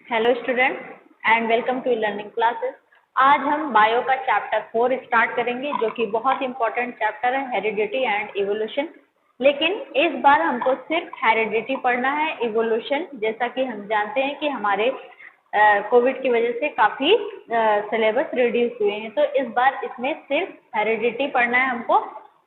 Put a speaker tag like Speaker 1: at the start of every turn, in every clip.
Speaker 1: Hello student and welcome to learning classes. आज हम bio का चैप्टर 4 स्टार्ट करेंगे जो कि बहुत इंपॉर्टेंट चैप्टर है, हेरिडिटी एंड इवोल्यूशन। लेकिन इस बार हमको सिर्फ हेरिडिटी पढ़ना है। इवोल्यूशन जैसा कि हम जानते हैं कि हमारे कोविड की वजह से काफ़ी सिलेबस रिड्यूस हुए हैं, तो इस बार इसमें सिर्फ हेरिडिटी पढ़ना है हमको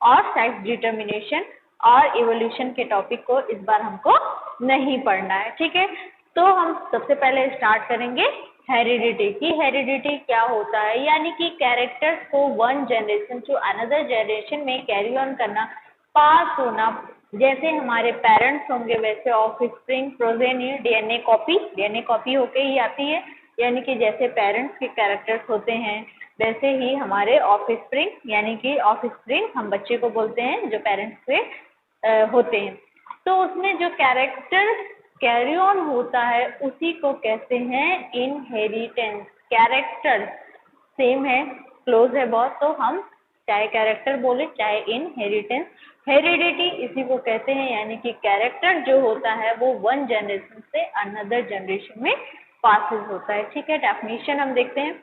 Speaker 1: और सेक्स डिटर्मिनेशन और इवोल्यूशन के टॉपिक को इस बार हमको नहीं पढ़ना है। ठीक है, तो हम सबसे पहले स्टार्ट करेंगे हेरिडिटी की। हेरिडिटी क्या होता है, यानी कि कैरेक्टर्स को one generation to another generation में कैरी ऑन करना, पास होना। जैसे हमारे पेरेंट्स होंगे वैसे ऑफस्प्रिंग, प्रोजेनी, डीएनए कॉपी होके ही आती है। यानी कि जैसे पेरेंट्स के कैरेक्टर्स होते हैं वैसे ही हमारे ऑफस्प्रिंग, यानी कि ऑफस्प्रिंग हम बच्चे को बोलते हैं जो पेरेंट्स से होते हैं। तो उसमें जो कैरेक्टर कैरी ऑन होता है उसी को कहते हैं इनहेरिटेंस। कैरेक्टर सेम है, क्लोज है बहुत, तो हम चाहे कैरेक्टर बोले चाहे इनहेरिटेंस, हेरिडिटी इसी को कहते हैं। यानी कि कैरेक्टर जो होता है वो वन जनरेशन से अनदर जनरेशन में पासिस होता है। ठीक है, डेफिनेशन हम देखते हैं।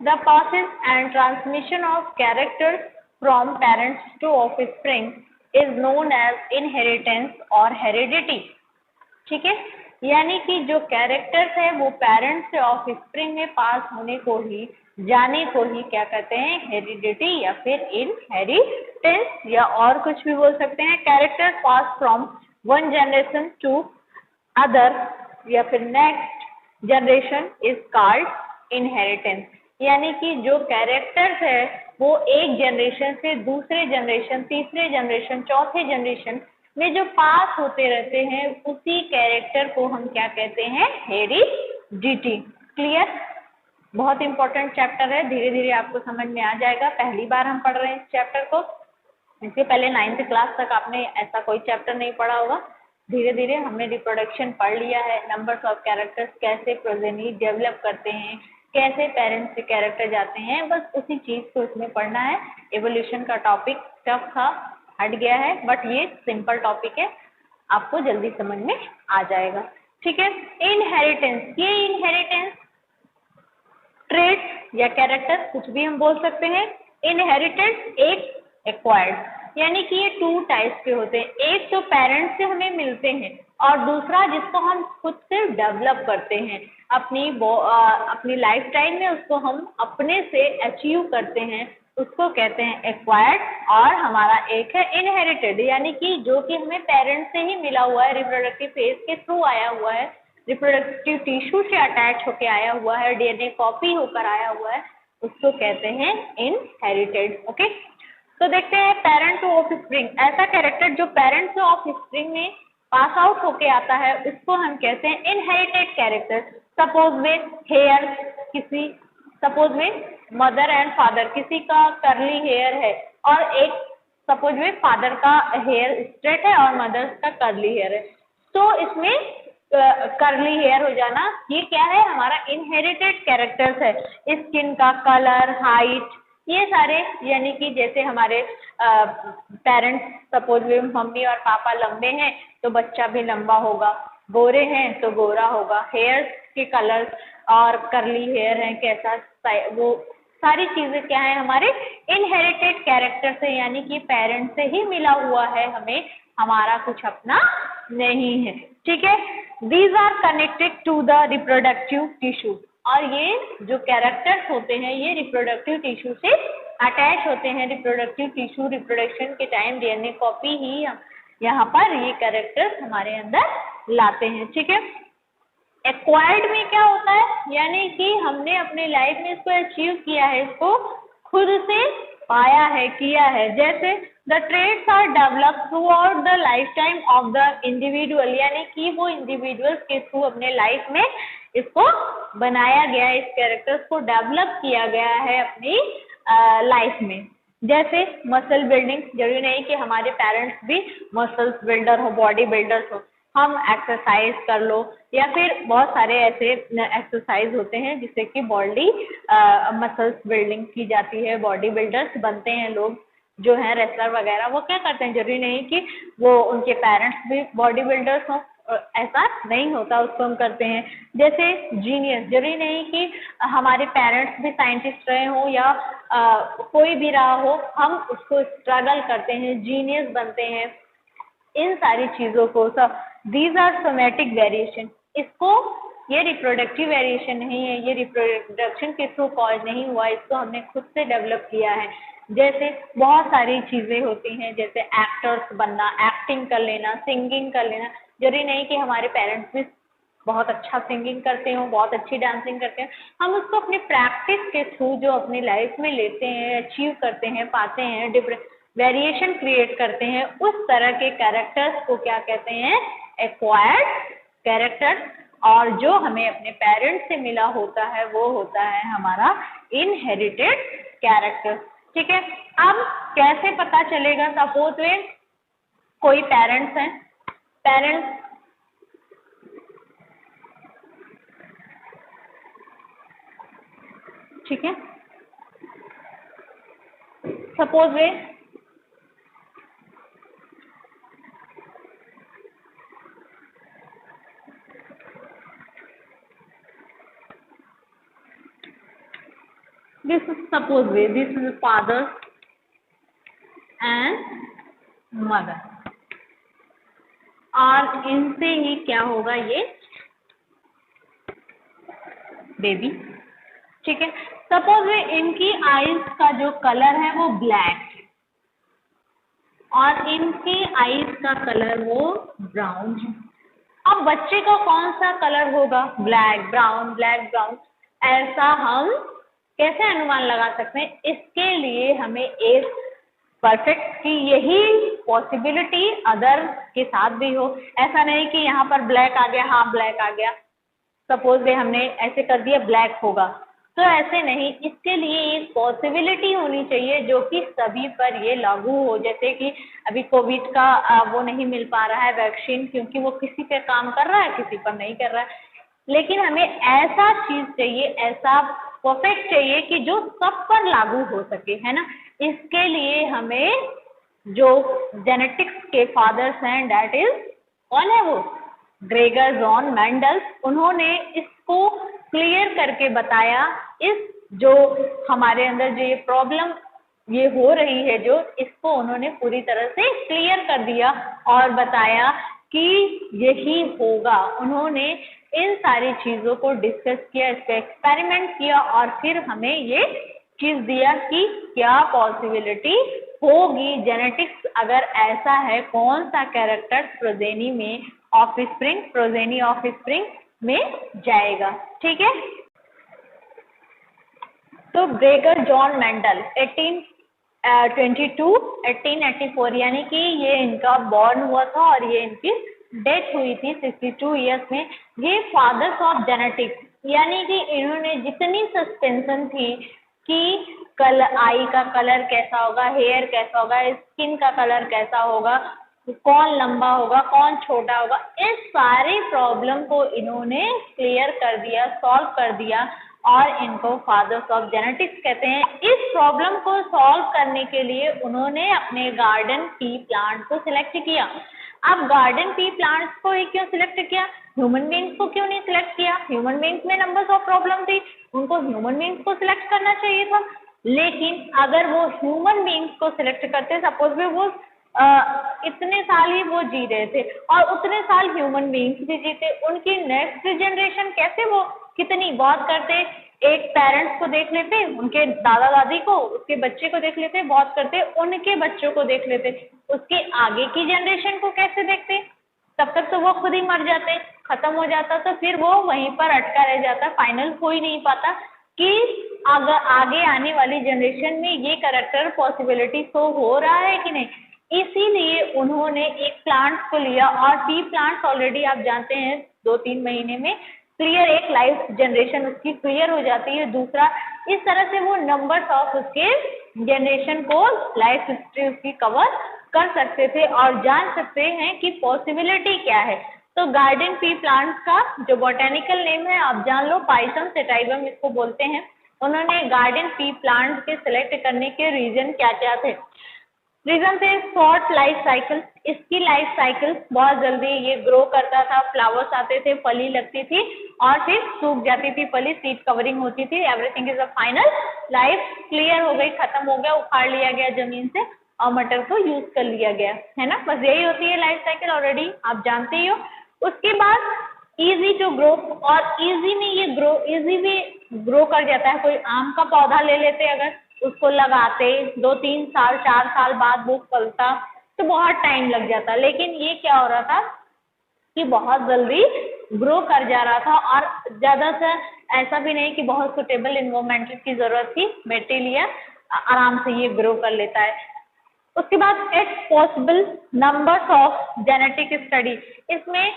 Speaker 1: The passes and transmission of characters from parents to offspring is known as inheritance और हेरिडिटी। ठीक है, यानी कि जो कैरेक्टर्स है वो पेरेंट्स से ऑफस्प्रिंग में पास होने को ही, जाने को ही क्या कहते हैं, हेरिडिटी या फिर इनहेरिटेंस, या और कुछ भी बोल सकते हैं। Characters pass from one generation to other या फिर next generation is called inheritance. यानी कि जो कैरेक्टर्स है वो एक जनरेशन से दूसरे जनरेशन, तीसरे जनरेशन, चौथे जनरेशन में जो पास होते रहते हैं उसी कैरेक्टर को हम क्या कहते हैं, हेरिडिटी। क्लियर? बहुत इंपॉर्टेंट चैप्टर है, धीरे धीरे आपको समझ में आ जाएगा। पहली बार हम पढ़ रहे हैं इस चैप्टर को, इससे पहले 9th क्लास तक आपने ऐसा कोई चैप्टर नहीं पढ़ा होगा। धीरे धीरे हमने रिप्रोडक्शन पढ़ लिया है, नंबर्स ऑफ कैरेक्टर्स कैसे प्रोजेनी डेवलप करते हैं, कैसे पेरेंट्स से कैरेक्टर जाते हैं, बस उसी चीज़ को इसमें पढ़ना है। एवोल्यूशन का टॉपिक टफ था, हट गया है, बट ये सिंपल टॉपिक है, आपको जल्दी समझ में आ जाएगा। ठीक है, इनहेरिटेंस, ये इनहेरिटेंस ट्रेट या कैरेक्टर कुछ भी हम बोल सकते हैं। इनहेरिटेंस एक एक्वायर्ड, यानी कि ये टू टाइप्स के होते हैं। एक तो पेरेंट्स से हमें मिलते हैं और दूसरा जिसको हम खुद से डेवलप करते हैं अपनी लाइफ टाइम में, उसको हम अपने से अचीव करते हैं, उसको कहते हैं एक्वायर्ड। और हमारा एक है इनहेरिटेड, यानी कि जो कि हमें पेरेंट्स से ही मिला हुआ है, रिप्रोडक्टिव फेज के थ्रू आया हुआ है, रिप्रोडक्टिव टिश्यू से अटैच होकर आया हुआ है, डीएनए कॉपी होकर आया हुआ है, उसको कहते हैं इनहेरिटेड। ओके, तो देखते हैं पेरेंट टू ऑफस्प्रिंग। ऐसा कैरेक्टर जो पेरेंट से ऑफस्प्रिंग में पास आउट होके आता है उसको हम कहते हैं इनहेरिटेड कैरेक्टर। सपोज में हेयर, सपोज में मदर एंड फादर, किसी का कर्ली हेयर है और एक सपोज में फादर का हेयर स्ट्रेट है और मदर का कर्ली हेयर है, तो इसमें कर्ली हेयर हो जाना ये क्या है, हमारा इनहेरिटेड कैरेक्टर्स है। स्किन का कलर, हाइट, ये सारे, यानी कि जैसे हमारे पेरेंट्स सपोज में मम्मी और पापा लंबे हैं तो बच्चा भी लंबा होगा, गोरे हैं तो गोरा होगा, हेयर के कलर और कर्ली हेयर है कैसा, वो सारी चीजें क्या है, हमारे इनहेरिटेड कैरेक्टर से, यानी कि पेरेंट्स से ही मिला हुआ है हमें, हमारा कुछ अपना नहीं है। ठीक है, these are connected to the reproductive tissue, और ये जो कैरेक्टर्स होते हैं ये रिप्रोडक्टिव टिश्यू से अटैच होते हैं। रिप्रोडक्टिव टिश्यू रिप्रोडक्शन के टाइम डीएनए कॉपी ही यहाँ पर ये कैरेक्टर्स हमारे अंदर लाते हैं। ठीक है, एक्वायर्ड में क्या होता है, यानी कि हमने अपने लाइफ में इसको अचीव किया है, इसको खुद से पाया है, किया है। जैसे the traits are develop throughout the lifetime of the individual, यानी कि वो इंडिविजुअल्स के थ्रू अपने लाइफ में इसको बनाया गया है, इस कैरेक्टर्स को डेवलप किया गया है अपनी लाइफ में। जैसे मसल बिल्डिंग, जरूरी नहीं कि हमारे पेरेंट्स भी मसल्स बिल्डर हो, बॉडी बिल्डर्स हो, हम एक्सरसाइज कर लो, या फिर बहुत सारे ऐसे एक्सरसाइज होते हैं जिससे कि बॉडी मसल्स बिल्डिंग की जाती है, बॉडी बिल्डर्स बनते हैं लोग जो हैं रेसलर वगैरह, वो क्या करते हैं, जरूरी नहीं कि वो उनके पेरेंट्स भी बॉडी बिल्डर्स हों, ऐसा नहीं होता, उसको हम करते हैं। जैसे जीनियस, जरूरी नहीं कि हमारे पेरेंट्स भी साइंटिस्ट रहे हो या कोई भी रहा हो, हम उसको स्ट्रगल करते हैं, जीनियस बनते हैं, इन सारी चीज़ों को सब दीज आर सोमेटिक वेरिएशन। इसको, ये रिप्रोडक्टिव वेरिएशन नहीं है, ये रिप्रोडक्शन के थ्रू कॉज नहीं हुआ, इसको हमने खुद से डेवलप किया है। जैसे बहुत सारी चीज़ें होती हैं, जैसे एक्टर्स बनना, एक्टिंग कर लेना, सिंगिंग कर लेना। जरूरी नहीं कि हमारे पेरेंट्स भी बहुत अच्छा सिंगिंग करते हो, बहुत अच्छी डांसिंग करते हैं, हम उसको अपनी प्रैक्टिस के थ्रू जो अपनी लाइफ में लेते हैं, अचीव करते हैं, पाते हैं, डिफरेंट वेरिएशन क्रिएट करते हैं, उस तरह के कैरेक्टर्स को क्या कहते हैं? Acquired characters. और जो हमें अपने पेरेंट्स से मिला होता है वो होता है हमारा इनहेरिटेड कैरेक्टर। ठीक है, अब कैसे पता चलेगा? सपोज वे कोई पेरेंट्स हैं, पेरेंट्स ठीक है, suppose way this is suppose way this is father and mother, और इनसे ही क्या होगा? ये बेबी। ठीक है, सपोज इनकी आईज का जो कलर है वो ब्लैक है और इनकी आईज का कलर वो ब्राउन है। अब बच्चे का कौन सा कलर होगा? Black brown, black brown. ऐसा हम कैसे अनुमान लगा सकते हैं? इसके लिए हमें एक परफेक्ट की यही पॉसिबिलिटी अदर के साथ भी हो। ऐसा नहीं कि यहाँ पर ब्लैक आ गया, हाँ ब्लैक आ गया, सपोज हमने ऐसे कर दिया ब्लैक होगा, तो ऐसे नहीं। इसके लिए एक पॉसिबिलिटी होनी चाहिए जो कि सभी पर ये लागू हो। जैसे कि अभी कोविड का वो नहीं मिल पा रहा है वैक्सीन, क्योंकि वो किसी पे काम कर रहा है, किसी पर नहीं कर रहा है, लेकिन हमें ऐसा चीज चाहिए, ऐसा परफेक्ट चाहिए कि जो सब पर लागू हो सके, है ना। इसके लिए हमें जो जेनेटिक्स के फादर्स हैं, दैट इज कौन है वो? Gregor John Mendel. उन्होंने इसको क्लियर करके बताया, इस जो हमारे अंदर जो ये प्रॉब्लम ये हो रही है, जो इसको उन्होंने पूरी तरह से क्लियर कर दिया और बताया कि यही होगा। उन्होंने इन सारी चीजों को डिस्कस किया, इस पे एक्सपेरिमेंट किया और फिर हमें ये चीज दिया कि क्या पॉसिबिलिटी होगी जेनेटिक्स अगर ऐसा है, कौन सा कैरेक्टर प्रोजेनी में ऑफस्प्रिंग, प्रोजेनी ऑफस्प्रिंग में जाएगा। ठीक है, तो ग्रेगर जॉन मेंडल 1884 यानी कि ये इनका बॉर्न हुआ था और ये इनकी डेथ हुई थी 62 ईयर्स में। ये फादर्स ऑफ जेनेटिक्स, यानी कि इन्होंने जितनी सस्पेंशन थी कि आई का कलर कैसा होगा, हेयर कैसा होगा, स्किन का कलर कैसा होगा, कौन लंबा होगा, कौन छोटा होगा, इस सारी प्रॉब्लम को इन्होंने क्लियर कर दिया, सॉल्व कर दिया और इनको फादर्स ऑफ जेनेटिक्स कहते हैं। इस प्रॉब्लम को सॉल्व करने के लिए उन्होंने अपने गार्डन पी प्लांट को सिलेक्ट किया। अब गार्डन पी प्लांट्स को ही क्यों सिलेक्ट किया? ह्यूमन बींग्स को क्यों नहीं सिलेक्ट किया? ह्यूमन बींग्स में नंबर्स ऑफ प्रॉब्लम थी, उनको ह्यूमन बींग्स को सिलेक्ट करना चाहिए था। लेकिन अगर वो ह्यूमन बींग्स को सिलेक्ट करते, सपोज में वो इतने साल ही वो जी रहे थे और उतने साल ह्यूमन बींग्स भी जीते, उनकी नेक्स्ट जनरेशन कैसे वो कितनी बहुत करते, एक पेरेंट्स को देख लेते, उनके दादा दादी को, उसके बच्चे को देख लेते, बहुत करते, उनके बच्चों को देख लेते, उसके आगे की जनरेशन को कैसे देखते? तब तक तो वो खुद ही मर जाते, खत्म हो जाता, तो फिर वो वहीं पर अटका रह जाता, फाइनल हो ही नहीं पाता कि अगर आगे आने वाली जनरेशन में ये कैरेक्टर पॉसिबिलिटी शो हो रहा है कि नहीं। इसीलिए उन्होंने एक प्लांट्स को लिया और पी प्लांट्स ऑलरेडी आप जानते हैं 2-3 महीने में क्लियर, एक लाइफ जनरेशन उसकी क्लियर हो जाती है। दूसरा, इस तरह से वो नंबर्स ऑफ उसके जनरेशन को लाइफ हिस्ट्री उसकी कवर कर सकते थे और जान सकते हैं कि पॉसिबिलिटी क्या है। तो गार्डन पी प्लांट्स का जो बॉटेनिकल नेम है आप जान लो, पाइथम सेटाइवम इसको बोलते हैं। उन्होंने गार्डन पी प्लांट्स के सिलेक्ट करने के रीजन क्या क्या थे? रीजन से शॉर्ट लाइफ साइकिल, इसकी लाइफ साइकिल बहुत जल्दी ये ग्रो करता था, फ्लावर्स आते थे, फली लगती थी और फिर सूख जाती थी फली, सीड कवरिंग होती थी, everything is a final, life clear हो गई, खत्म हो गया, उखाड़ लिया गया जमीन से और मटर को यूज कर लिया गया, है ना। बस यही होती है लाइफ साइकिल, ऑलरेडी आप जानते ही हो। उसके बाद इजी टू ग्रो, और इजी में ये इजी में ग्रो कर जाता है। कोई आम का पौधा ले लेते अगर, उसको लगाते 2-3 साल 4 साल बाद वो फलता तो बहुत टाइम लग जाता, लेकिन ये क्या हो रहा था कि बहुत जल्दी ग्रो कर जा रहा था और ज़्यादा से ऐसा भी नहीं कि बहुत सुटेबल इन्वायरमेंट की ज़रूरत थी, बैक्टीरिया आराम से ये ग्रो कर लेता है। उसके बाद it's possible numbers of genetic study, इसमें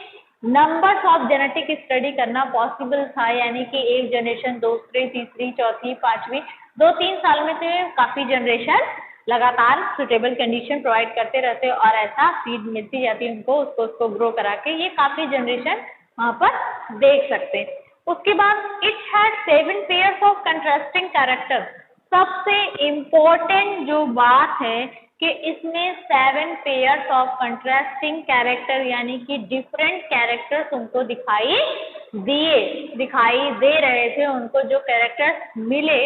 Speaker 1: नंबर्स ऑफ जेनेटिक स्टडी करना पॉसिबल था, यानी कि एक जनरेशन, दूसरी, तीसरी, चौथी, पांचवी, 2-3 साल में से काफ़ी जनरेशन लगातार सुटेबल कंडीशन प्रोवाइड करते रहते और ऐसा सीड मिलती जाती उनको, उसको ग्रो करा के ये काफ़ी जनरेशन वहाँ पर देख सकते हैं। उसके बाद it had 7 pairs of contrasting character, सबसे इम्पोर्टेंट जो बात है कि इसमें 7 पेयर्स ऑफ कंट्रास्टिंग कैरेक्टर, यानी कि डिफरेंट कैरेक्टर्स उनको दिखाई दे रहे थे, उनको जो कैरेक्टर्स मिले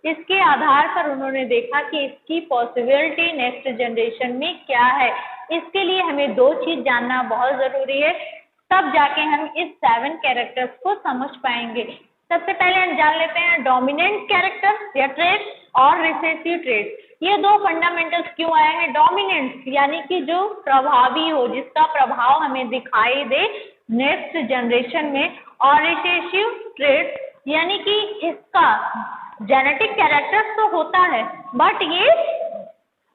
Speaker 1: इसके आधार पर उन्होंने देखा कि इसकी पॉसिबिलिटी नेक्स्ट जनरेशन में क्या है। इसके लिए हमें 2 चीज जानना बहुत जरूरी है, तब जाके हम इस 7 कैरेक्टर्स को समझ पाएंगे। सबसे पहले हम जान लेते हैं डोमिनेंट कैरेक्टर या ट्रेट और रिसेसिव ट्रेट। ये 2 फंडामेंटल्स क्यों आए हैं? डोमिनेंट यानी कि जो प्रभावी हो, जिसका प्रभाव हमें दिखाई दे नेक्स्ट जनरेशन में, और रिसेसिव ट्रेट यानी कि इसका जेनेटिक कैरेक्टर्स तो होता है बट ये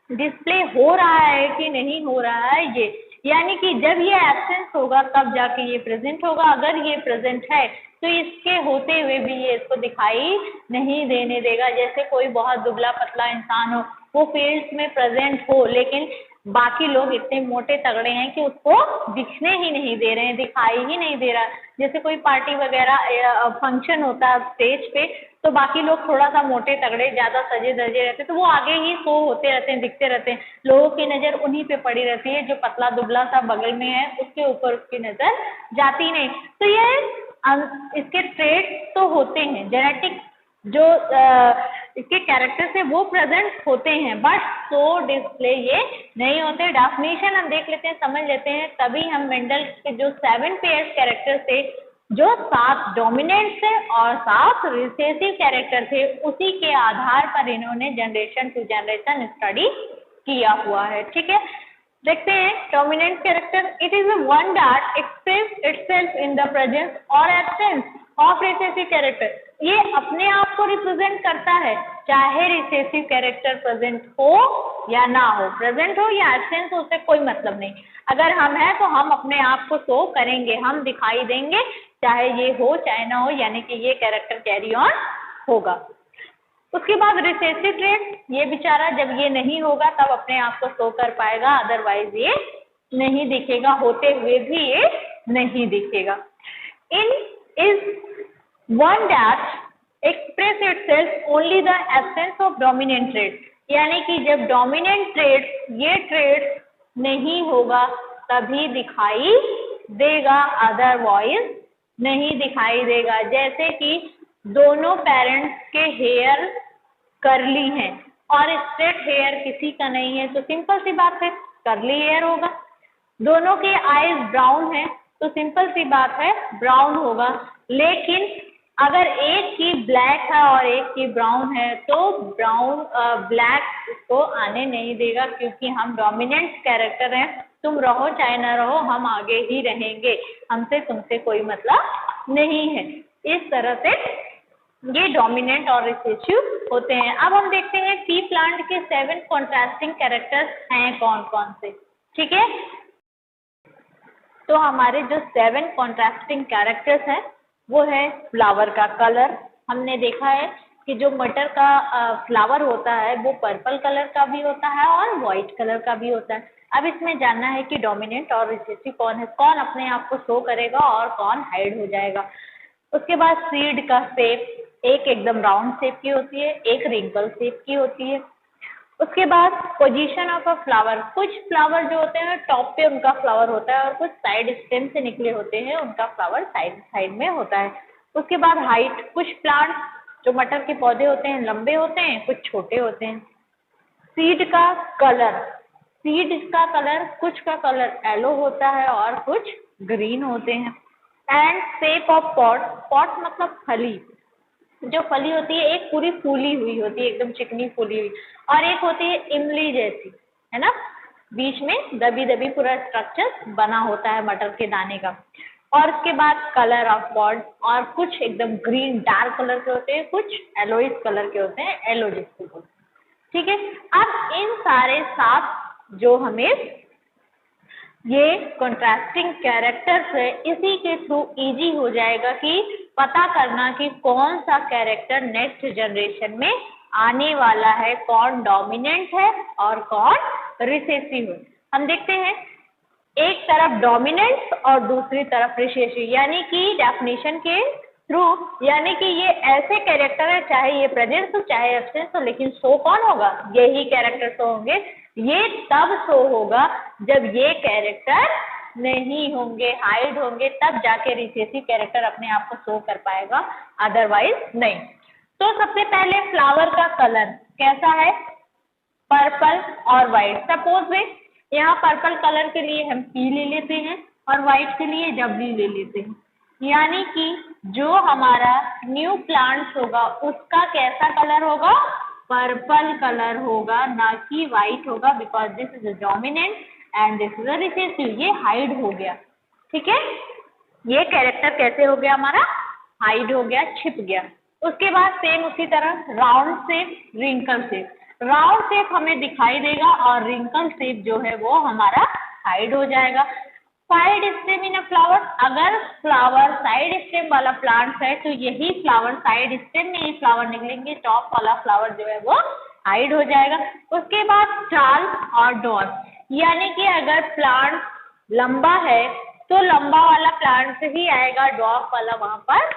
Speaker 1: डिस्प्ले हो रहा है कि नहीं हो रहा है, ये यानी कि जब ये एब्सेंस होगा तब जाके ये प्रेजेंट होगा, अगर ये प्रेजेंट है तो इसके होते हुए भी ये इसको दिखाई नहीं देने देगा। जैसे कोई बहुत दुबला पतला इंसान हो, वो फील्ड्स में प्रेजेंट हो लेकिन बाकी लोग इतने मोटे तगड़े हैं कि उसको दिखने ही नहीं दे रहे हैं, दिखाई ही नहीं दे रहा। जैसे कोई पार्टी वगैरह फंक्शन होता है स्टेज पे, तो बाकी लोग थोड़ा सा मोटे तगड़े ज़्यादा सजे धजे रहते हैं तो वो आगे ही शो होते रहते हैं, दिखते रहते हैं, लोगों की नज़र उन्हीं पे पड़ी रहती है, जो पतला दुबला सा बगल में है उसके ऊपर उसकी नज़र जाती नहीं। तो ये इसके ट्रेट तो होते हैं, जेनेटिक जो इसके कैरेक्टर्स है वो प्रेजेंट होते हैं बट सो डिस्प्ले ये नहीं होते। डेफिनेशन हम देख लेते हैं, समझ लेते हैं, तभी हम मेंडल के जो 7 पेयर्स कैरेक्टर्स थे, जो 7 डोमिनेंट थे और 7 रिसेसिव कैरेक्टर थे, उसी के आधार पर इन्होंने जनरेशन टू जनरेशन स्टडी किया हुआ है। ठीक है, देखते हैं dominant character. It is one that express itself in the presence और एब्सेंस ऑफ रिसेसिव कैरेक्टर। ये अपने आप को रिप्रेजेंट करता है, चाहे रिसेसिव कैरेक्टर प्रेजेंट हो या ना हो, प्रेजेंट हो या एब्सेंस हो, उससे कोई मतलब नहीं। अगर हम हैं तो हम अपने आप को शो करेंगे, हम दिखाई देंगे, चाहे ये हो चाहे ना हो, यानी कि ये कैरेक्टर कैरी ऑन होगा। उसके बाद रिसेसिव ट्रेट, ये बेचारा जब ये नहीं होगा तब अपने आप को शो कर पाएगा, अदरवाइज ये नहीं दिखेगा, होते हुए भी ये नहीं दिखेगा। In is one that express itself only the absence of dominant trait, यानी कि जब डोमिनेंट ट्रेट ये ट्रेट नहीं होगा तभी दिखाई देगा, अदरवाइज नहीं दिखाई देगा। जैसे कि दोनों पेरेंट्स के हेयर करली हैं और स्ट्रेट हेयर किसी का नहीं है, तो सिंपल सी बात है करली हेयर होगा। दोनों के आईज ब्राउन है तो सिंपल सी बात है ब्राउन होगा। लेकिन अगर एक की ब्लैक है और एक की ब्राउन है तो ब्राउन ब्लैक उसको आने नहीं देगा, क्योंकि हम डोमिनेंट कैरेक्टर हैं, तुम रहो चाहे ना रहो हम आगे ही रहेंगे, हमसे तुमसे कोई मतलब नहीं है। इस तरह से ये डोमिनेंट और रिसेसिव होते हैं। अब हम देखते हैं टी प्लांट के 7 कॉन्ट्रास्टिंग कैरेक्टर्स हैं कौन कौन से। ठीक है, तो हमारे जो 7 कॉन्ट्रास्टिंग कैरेक्टर्स हैं वो है फ्लावर का कलर। हमने देखा है कि जो मटर का फ्लावर होता है वो पर्पल कलर का भी होता है और व्हाइट कलर का भी होता है। अब इसमें जानना है कि डोमिनेंट और रिसेसिव कौन है, कौन अपने आप को शो करेगा और कौन हाइड हो जाएगा। उसके बाद सीड का शेप, एक एकदम राउंड शेप की होती है, एक रिंकल शेप की होती है। उसके बाद पोजीशन ऑफ अ फ्लावर, कुछ फ्लावर जो होते हैं टॉप पे उनका फ्लावर होता है और कुछ साइड स्टेम से निकले होते हैं उनका फ्लावर साइड साइड में होता है। उसके बाद हाइट, कुछ प्लांट जो मटर के पौधे होते हैं लंबे होते हैं, कुछ छोटे होते हैं। सीड का कलर, सीड का कलर, कुछ का कलर येलो होता है और कुछ ग्रीन होते हैं। And shape of pot, pot मतलब फली, जो फली होती है एक पूरी फूली हुई होती है, एकदम चिकनी फूली हुई, और एक होती है इमली जैसी, है ना, बीच में दबी दबी पूरा स्ट्रक्चर बना होता है मटर के दाने का। और उसके बाद कलर ऑफ पॉट, और कुछ एकदम ग्रीन डार्क कलर के होते हैं, कुछ येलोइश कलर के होते हैं, येलो जिसको बोलते हैं। ठीक है, अब इन सारे 7 जो हमें ये कॉन्ट्रास्टिंग कैरेक्टर्स है, इसी के थ्रू इजी हो जाएगा कि पता करना कि कौन सा कैरेक्टर नेक्स्ट जनरेशन में आने वाला है, कौन डोमिनेंट है और कौन रिसेसिव है। हम देखते हैं, एक तरफ डोमिनेंट और दूसरी तरफ रिसेसिव, यानी कि डेफिनेशन के थ्रू, यानी कि ये ऐसे कैरेक्टर है, चाहे ये प्रेजेंस हो चाहे एब्सेंस हो, लेकिन शो कौन होगा, यही कैरेक्टर शो होंगे। ये तब शो होगा जब ये कैरेक्टर नहीं होंगे, हाइड होंगे, तब जाके रिसेसिव कैरेक्टर अपने आप को शो कर पाएगा, अदरवाइज नहीं। तो सबसे पहले फ्लावर का कलर कैसा है, पर्पल और व्हाइट। सपोज में यहाँ पर्पल कलर के लिए हम पी ले लेते हैं और व्हाइट के लिए डब्ल्यू ले लेते हैं, यानी कि जो हमारा न्यू प्लांट्स होगा उसका कैसा कलर होगा, पर्पल कलर होगा, ना कि व्हाइट होगा, because this is a dominant and this is a recessive. ये हाइड हो गया, ठीक है, ये कैरेक्टर कैसे हो गया हमारा, हाइड हो गया, छिप गया। उसके बाद सेम उसी तरह round shape, wrinkle shape, round shape हमें दिखाई देगा और रिंकल शेप जो है वो हमारा हाइड हो जाएगा। Side stem in a flower, अगर फ्लावर साइड स्टेम वाला प्लांट है तो यही फ्लावर साइड स्टेम में ही फ्लावर निकलेंगे, टॉप वाला फ्लावर जो है वो हाइड हो जाएगा। उसके बाद स्टाल और डॉट, यानी कि अगर प्लांट लंबा है तो लंबा वाला प्लांट से ही आएगा, डॉप वाला वहां पर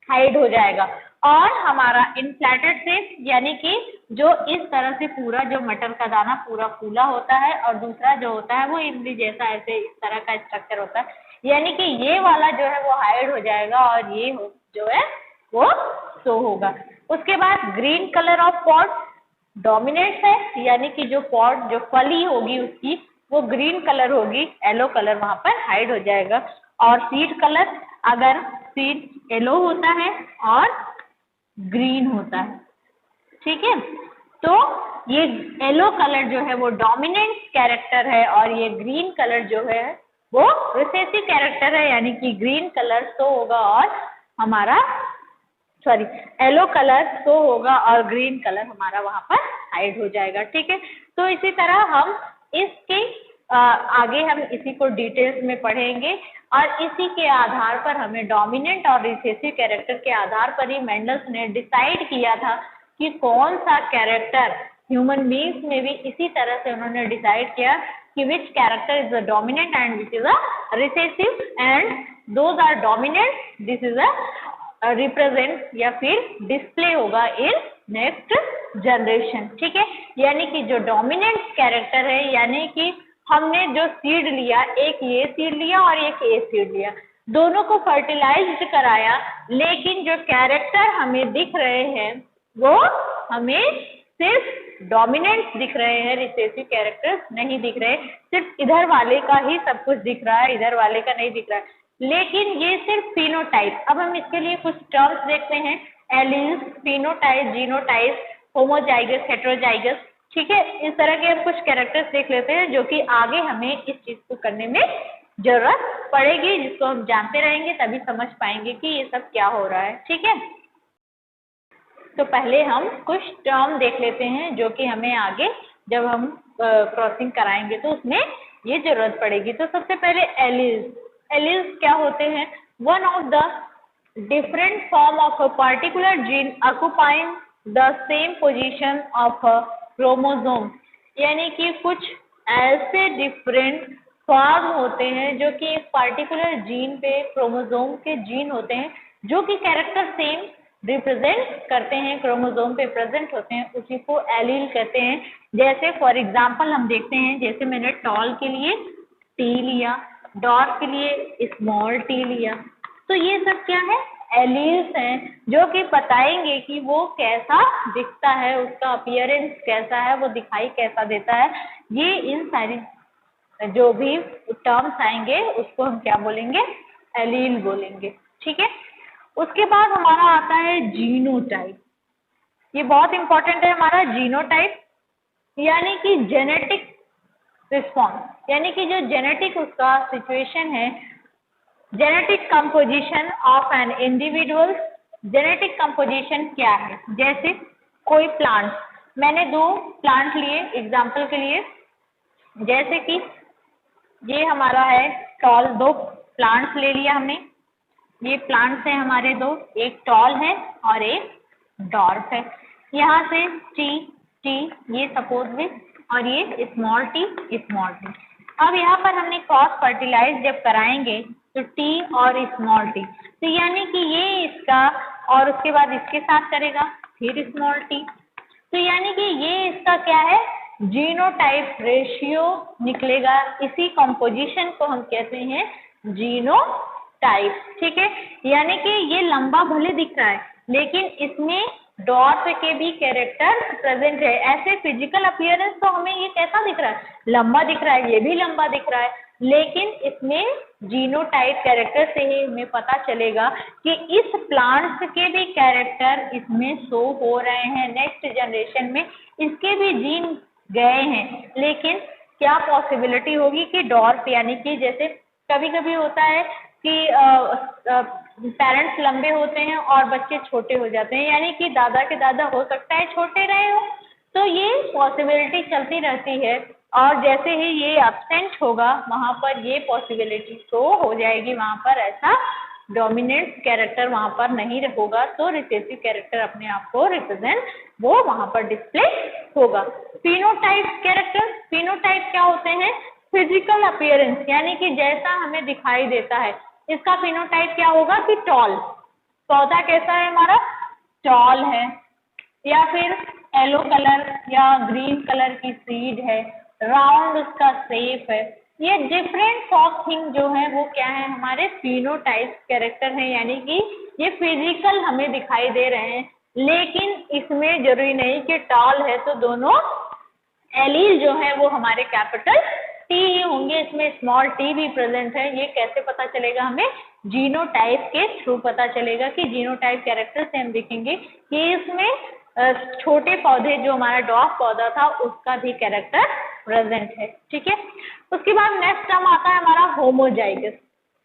Speaker 1: हाइड हो जाएगा। और हमारा इनफ्लैटेड शेप, यानी कि जो इस तरह से पूरा जो मटर का दाना पूरा फूला होता है और दूसरा जो होता है वो इमली जैसा ऐसे इस तरह का स्ट्रक्चर होता है, यानी कि ये वाला जो है वो हाइड हो जाएगा और ये जो है वो शो होगा। उसके बाद green colour of pot dominate है, यानी कि जो पॉट जो फली होगी उसकी वो ग्रीन कलर होगी, येलो कलर वहां पर हाइड हो जाएगा। और सीड कलर, अगर सीड येलो होता है और ग्रीन होता है, ठीक है, तो ये येलो कलर जो है वो डोमिनेंट कैरेक्टर है और ये ग्रीन कलर जो है वो रिसेसिव कैरेक्टर है, यानी कि ग्रीन कलर शो होगा और हमारा येलो कलर शो होगा और ग्रीन कलर हमारा वहां पर हाइड हो जाएगा। ठीक है, तो इसी तरह हम इसके आगे हम इसी को डिटेल्स में पढ़ेंगे और इसी के आधार पर हमें डोमिनेंट और रिसेसिव कैरेक्टर के आधार पर ही मेंडल्स ने डिसाइड किया था कि कौन सा कैरेक्टर, ह्यूमन बीइंग्स में भी इसी तरह से उन्होंने डिसाइड किया कि which character is the dominant and which is a recessive, and those are dominant, this is a represent या फिर डिस्प्ले होगा इन नेक्स्ट जनरेशन। ठीक है, यानी कि जो डोमिनेंट कैरेक्टर है, यानी कि हमने जो सीड लिया, एक ये सीड लिया और एक ये सीड लिया, दोनों को फर्टिलाइज्ड कराया, लेकिन जो कैरेक्टर हमें दिख रहे हैं वो हमें सिर्फ डोमिनेंट दिख रहे हैं, रिसेसिव कैरेक्टर्स नहीं दिख रहे, सिर्फ इधर वाले का ही सब कुछ दिख रहा है, इधर वाले का नहीं दिख रहा है। लेकिन ये सिर्फ फिनोटाइप, अब हम इसके लिए कुछ टर्म्स देखते हैं, alleles, phenotype, genotype, homozygous, heterozygous. ठीक है, इस तरह के हम कुछ कैरेक्टर्स देख लेते हैं जो कि आगे हमें इस चीज को करने में जरूरत पड़ेगी, जिसको हम जानते रहेंगे तभी समझ पाएंगे कि ये सब क्या हो रहा है। ठीक है, तो पहले हम कुछ टर्म देख लेते हैं जो कि हमें आगे जब हम क्रॉसिंग कराएंगे तो उसमें ये जरूरत पड़ेगी। तो सबसे पहले एलील्स, एलील्स क्या होते हैं, one of the different form of a particular gene occupying the same position of a chromosome, यानी कि कुछ ऐसे डिफरेंट फॉर्म होते हैं जो कि एक पर्टिकुलर जीन पे, क्रोमोसोम के जीन होते हैं जो कि कैरेक्टर सेम रिप्रेजेंट करते हैं, क्रोमोसोम पे प्रेजेंट होते हैं, उसी को एलील कहते हैं। जैसे फॉर एग्जांपल हम देखते हैं, जैसे मैंने टॉल के लिए टी लिया, डॉर्फ के लिए स्मॉल टी लिया, तो ये सब क्या है, एलील्स हैं जो कि बताएंगे कि वो कैसा दिखता है, उसका अपीयरेंस कैसा है, वो दिखाई कैसा देता है। ये इन सारी जो भी टर्म्स आएंगे उसको हम क्या बोलेंगे, एलील बोलेंगे। ठीक है, उसके बाद हमारा आता है जीनोटाइप। ये बहुत इंपॉर्टेंट है हमारा जीनोटाइप, यानी कि जेनेटिक रिस्पॉन्स, यानी कि जो जेनेटिक उसका सिचुएशन है, genetic composition of an individual. Genetic composition क्या है, जैसे कोई प्लांट, मैंने 2 प्लांट लिए एग्जाम्पल के लिए, जैसे कि ये हमारा है टॉल, 2 प्लांट्स ले लिया हमने, ये प्लांट्स हैं हमारे 2, एक टॉल है और एक डॉर्फ है। यहाँ से टी टी ये सपोज में, और ये स्मॉल टी स्मॉल टी। अब यहाँ पर हमने क्रॉस फर्टिलाइज जब कराएंगे तो टी और स्मॉल टी, तो यानी कि ये इसका और उसके बाद इसके साथ करेगा, फिर स्मॉल टी, तो यानी कि ये इसका क्या है, जीनोटाइप रेशियो निकलेगा। इसी कंपोजिशन को हम कहते हैं जीनोटाइप। ठीक है, यानी कि ये लंबा भले दिख रहा है लेकिन इसमें डॉर्फ के भी कैरेक्टर प्रेजेंट है। ऐसे फिजिकल अपीयरेंस तो हमें ये कैसा दिख रहा है, लंबा दिख रहा है, ये भी लंबा दिख रहा है, लेकिन इसमें जीनोटाइप कैरेक्टर से ही हमें पता चलेगा कि इस प्लांट्स के भी कैरेक्टर इसमें शो हो रहे हैं, नेक्स्ट जनरेशन में इसके भी जीन गए हैं। लेकिन क्या पॉसिबिलिटी होगी कि डॉर्फ, यानी कि जैसे कभी कभी होता है कि पेरेंट्स लंबे होते हैं और बच्चे छोटे हो जाते हैं, यानी कि दादा के दादा हो सकता है छोटे रहे हो, तो ये पॉसिबिलिटी चलती रहती है। और जैसे ही ये एब्सेंट होगा वहाँ पर ये पॉसिबिलिटी शो हो जाएगी, वहाँ पर ऐसा डोमिनेंट कैरेक्टर वहाँ पर नहीं होगा, तो रिसेसिव कैरेक्टर अपने आप को रिप्रेजेंट वो वहाँ पर डिस्प्ले होगा। फिनोटाइप कैरेक्टर, फिनोटाइप क्या होते हैं, फिजिकल अपीयरेंस, यानी कि जैसा हमें दिखाई देता है। इसका फिनोटाइप क्या होगा कि टॉल, पौधा कैसा है हमारा, टॉल है, या फिर येलो कलर या ग्रीन कलर की सीड है, राउंड उसका शेप है। ये डिफरेंट ऑफ थिंग जो है वो क्या है, हमारे फिनोटाइप कैरेक्टर है, यानी कि ये फिजिकल हमें दिखाई दे रहे हैं। लेकिन इसमें जरूरी नहीं कि टॉल है तो दोनों एलील जो है वो हमारे कैपिटल टी ही होंगे, इसमें स्मॉल टी भी प्रेजेंट है। ये कैसे पता चलेगा हमें, जीनोटाइप के थ्रू पता चलेगा कि जीनोटाइप कैरेक्टर से हम देखेंगे कि इसमें छोटे पौधे जो हमारा डॉर्फ पौधा था उसका भी कैरेक्टर प्रेजेंट है। ठीक है, उसके बाद नेक्स्ट टर्म आता है हमारा homozygous.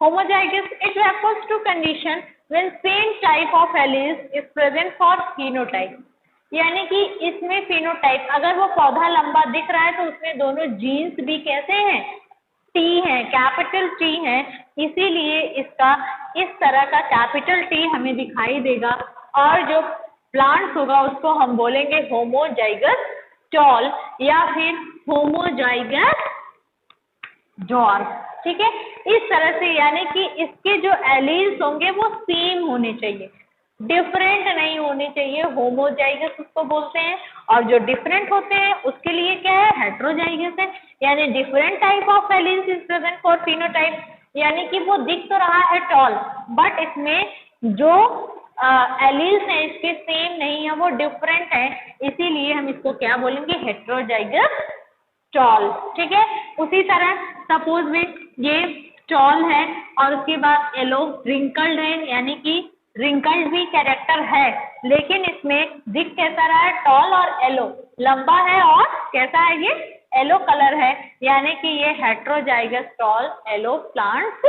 Speaker 1: Homozygous it refers to condition when same type of alleles is present for phenotype, यानी कि इसमें फिनोटाइप, अगर वो पौधा लंबा दिख रहा है तो उसमें दोनों जीन्स भी कैसे हैं, टी हैं, कैपिटल टी हैं, इसीलिए इसका इस तरह का कैपिटल टी हमें दिखाई देगा। और जो प्लांट्स होगा उसको हम बोलेंगे होमोजाइगस टॉल या फिर होमोजाइगस डॉर्फ। ठीक है, इस तरह से, यानी कि इसके जो एलील्स होंगे वो सेम होने चाहिए, डिफरेंट नहीं होने चाहिए, होमोजाइगस उसको बोलते हैं। और जो डिफरेंट होते हैं उसके लिए क्या है, हेट्रोजाइगस है, यानी different type of alleles is present for phenotype, यानी कि वो दिख तो रहा है टॉल बट इसमें जो एलील्स हैं इसके सेम नहीं है, वो डिफरेंट है, इसीलिए हम इसको क्या बोलेंगे, हेट्रोजाइगस टॉल। ठीक है, उसी तरह सपोज में ये टॉल है और उसके बाद येलो रिंकल्ड है, यानी कि रिंकल्ड भी कैरेक्टर है, लेकिन इसमें दिख कैसा रहा है, टॉल और येलो, लंबा है और कैसा है, ये येलो कलर है, यानी कि ये हेट्रोजाइगस टॉल येलो प्लांट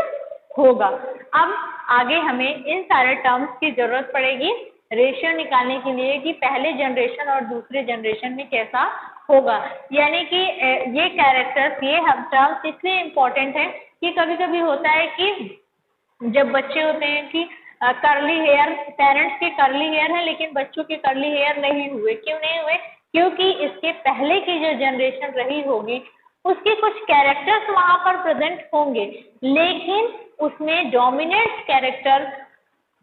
Speaker 1: होगा। अब आगे हमें इन सारे टर्म्स की जरूरत पड़ेगी रेशियो निकालने के लिए कि पहले जनरेशन और दूसरे जनरेशन में कैसा होगा, यानी कि ये कैरेक्टर्स, ये हम टर्म्स इसलिए इम्पोर्टेंट है कि कभी कभी होता है कि जब बच्चे होते हैं कि कर्ली हेयर, पेरेंट्स के कर्ली हेयर है लेकिन बच्चों के कर्ली हेयर नहीं हुए, क्यों नहीं हुए, क्योंकि इसके पहले की जो जनरेशन रही होगी उसके कुछ कैरेक्टर्स वहां पर प्रेजेंट होंगे, लेकिन उसमें डोमिनेंट कैरेक्टर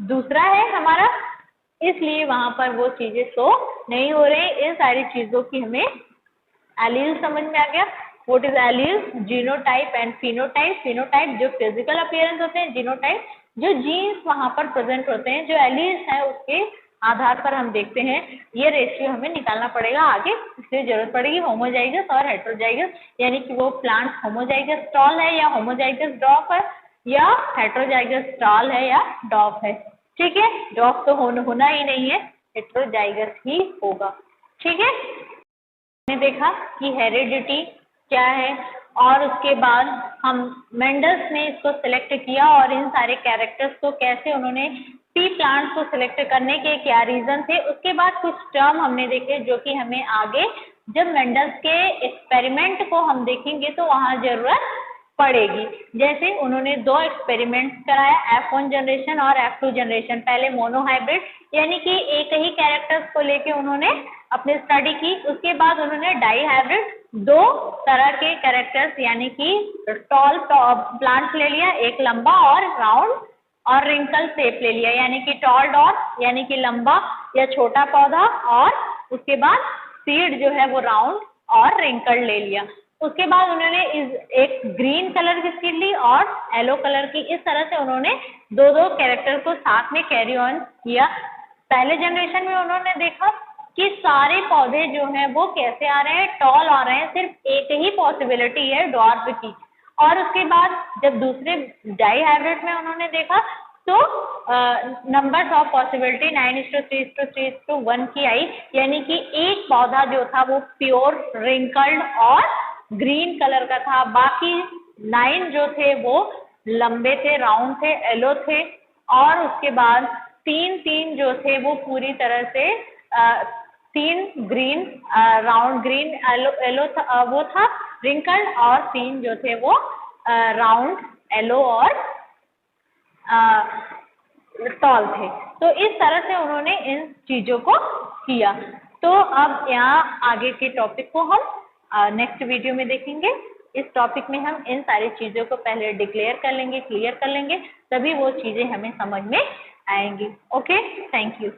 Speaker 1: दूसरा है हमारा इसलिए वहां पर वो चीजें शो नहीं हो रही। इन सारी चीजों की हमें एलील समझ में आ गया। What is allele? Genotype and phenotype. Phenotype जो फिजिकल अपीयरेंस होते हैं, जीनोटाइप जो जीन्स वहां पर प्रेजेंट होते हैं, जो एलील्स है उसके आधार पर हम देखते हैं। ये रेशियो हमें निकालना पड़ेगा आगे, इसलिए जरूरत पड़ेगी होमोजाइगस और हेट्रोजाइगस, यानी कि वो प्लांट होमोजाइगस टॉल है या होमोजाइगस डॉफ है, या हेट्रोजाइगस टॉल है या डॉफ है। ठीक है, डॉफ तो होना ही नहीं है, हेट्रोजाइगस ही होगा। ठीक है, हमने देखा कि हेरिडिटी क्या है, और उसके बाद हम मेंडल्स ने इसको सिलेक्ट किया और इन सारे कैरेक्टर्स को कैसे उन्होंने पी प्लांट्स को सिलेक्ट करने के क्या रीजन थे। उसके बाद कुछ टर्म हमने देखे जो कि हमें आगे जब मेंडल्स के एक्सपेरिमेंट को हम देखेंगे तो वहां जरूरत पड़ेगी। जैसे उन्होंने 2 एक्सपेरिमेंट्स कराया, F1 जनरेशन और F2 जनरेशन। पहले मोनोहाइब्रिड यानी कि एक ही कैरेक्टर्स को लेके उन्होंने अपनी स्टडी की। उसके बाद उन्होंने डाई हाइब्रिड 2 तरह के कैरेक्टर्स यानी कि टॉल प्लांट्स ले लिया, एक लंबा और राउंड और रिंकल शेप ले लिया, यानी कि टॉल डॉट यानी कि लंबा या छोटा पौधा, और उसके बाद सीड जो है वो राउंड और रिंकल ले लिया। उसके बाद उन्होंने एक ग्रीन कलर की सीड ली और येलो कलर की। इस तरह से उन्होंने 2 कैरेक्टर को साथ में कैरी ऑन किया। पहले जनरेशन में उन्होंने देखा कि सारे पौधे जो हैं वो कैसे आ रहे हैं, टॉल आ रहे हैं, सिर्फ एक ही पॉसिबिलिटी है डॉर्फ की। और उसके बाद जब दूसरे डाई हाइब्रिड में उन्होंने देखा तो नंबर्स ऑफ पॉसिबिलिटी 9:3:3:1 की आई, यानी कि एक पौधा जो था वो प्योर रिंकल्ड और ग्रीन कलर का था, बाकी 9 जो थे वो लंबे थे, राउंड थे, येलो थे, और उसके बाद 3 जो थे वो पूरी तरह से 3 ग्रीन, राउंड ग्रीन, येलो था, वो था रिंकल्ड, और 3 जो थे वो राउंड येलो और टॉल थे। तो इस तरह से उन्होंने इन चीजों को किया। तो अब यहाँ आगे के टॉपिक को हम नेक्स्ट वीडियो में देखेंगे। इस टॉपिक में हम इन सारी चीजों को पहले डिक्लेयर कर लेंगे, क्लियर कर लेंगे, तभी वो चीजें हमें समझ में आएंगी। Okay, thank you.